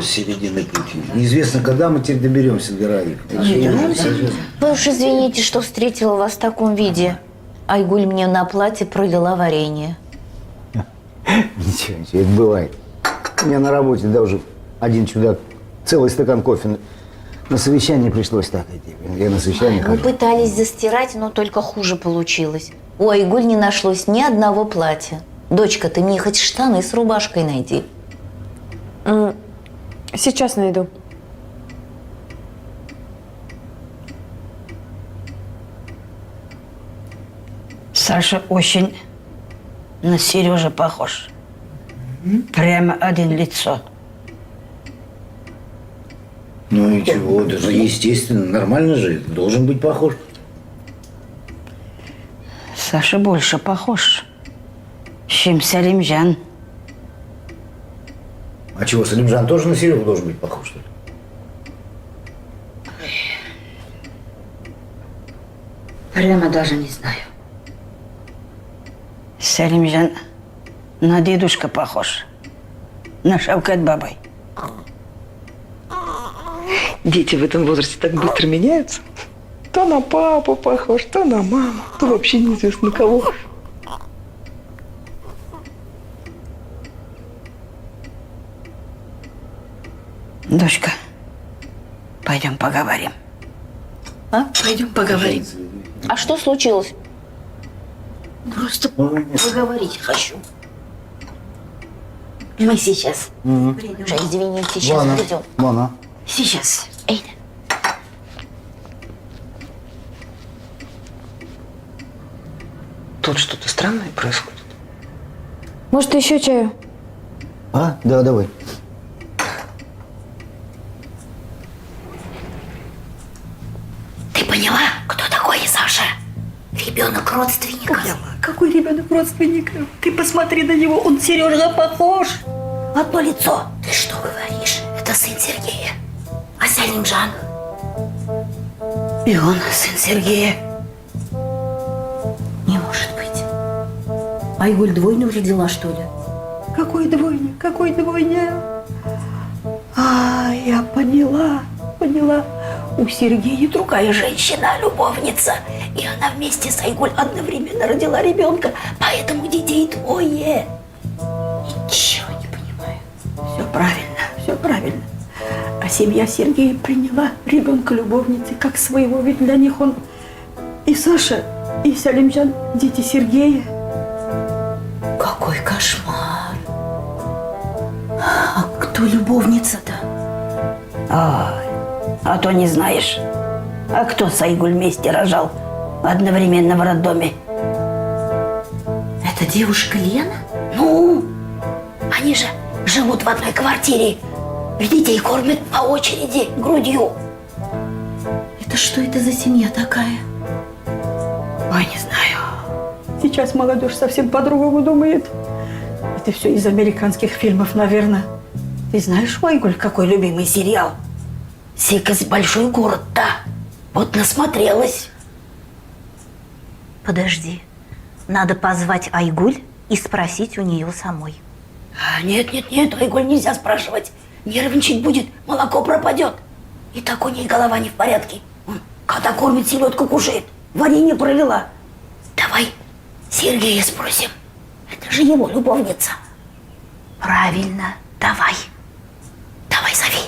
С середины пути. Неизвестно, когда мы теперь доберемся до Раи. Вы уж извините, что встретила вас в таком виде. Айгуль мне на платье пролила варенье. Ничего, это бывает. У меня на работе, да, уже один чудак, целый стакан кофе на совещание пришлось так идти. Я на совещание Мы хожу. пытались застирать, но только хуже получилось. У Айгуль не нашлось ни одного платья. Дочка, ты мне хоть штаны с рубашкой найди. Сейчас найду. Саша очень на Сережу похож. Прямо один лицо. Ну и чего, это же естественно, нормально же, должен быть похож. Саша больше похож, чем Салимжан. А чего, Салимжан тоже на Серегу должен быть похож, что ли? Прямо даже не знаю. Салимжан на дедушка похож. На Шавкат бабай. Дети в этом возрасте так быстро меняются. То на папу похож, то на маму, то вообще неизвестно кого. Дочка, пойдем поговорим. А? Пойдем поговорим. А что случилось? Просто поговорить хочу. Мы сейчас. Уже извините, сейчас Ладно, придем. ладно. Сейчас. Эй, Тут что-то странное происходит. Может, еще чаю? А? Да, давай. Ты поняла, кто такой Саша? Ребенок родственника. Какой ребенок родственника? Ты посмотри на него, он Сережа похож. Одно лицо. Ты что говоришь? Это сын Сергея. А Салимжан? И он сын Сергея. не может быть. Айгуль двойню родила, что ли? Какой двойник? Какой двойня? А, я поняла. У Сергея другая женщина, любовница. И она вместе с Айгуль одновременно родила ребенка, поэтому детей двое. Ничего не понимаю. Все правильно. А семья Сергея приняла ребенка любовницы как своего, ведь для них он и Саша, и Салимжан дети Сергея. Какой кошмар. А кто любовница-то? Ой, а то не знаешь. А кто с Айгуль вместе рожал одновременно в роддоме? Это девушка Лена? Ну, они же живут в одной квартире. Детей кормят по очереди грудью. Это что это за семья такая? Ой, не знаю. Сейчас молодежь совсем по-другому думает. Это все из американских фильмов, наверное. Ты знаешь, Айгуль, какой любимый сериал? «Сикас большой город», да. Вот насмотрелась. Подожди. Надо позвать Айгуль и спросить у нее самой. Нет, Айгуль нельзя спрашивать. Нервничать будет, молоко пропадет. И так у ней голова не в порядке. Когда кормит, селедку кушает. Варенье пролила. Давай Сергея спросим. Это же его любовница. Правильно. Давай. Давай, зови.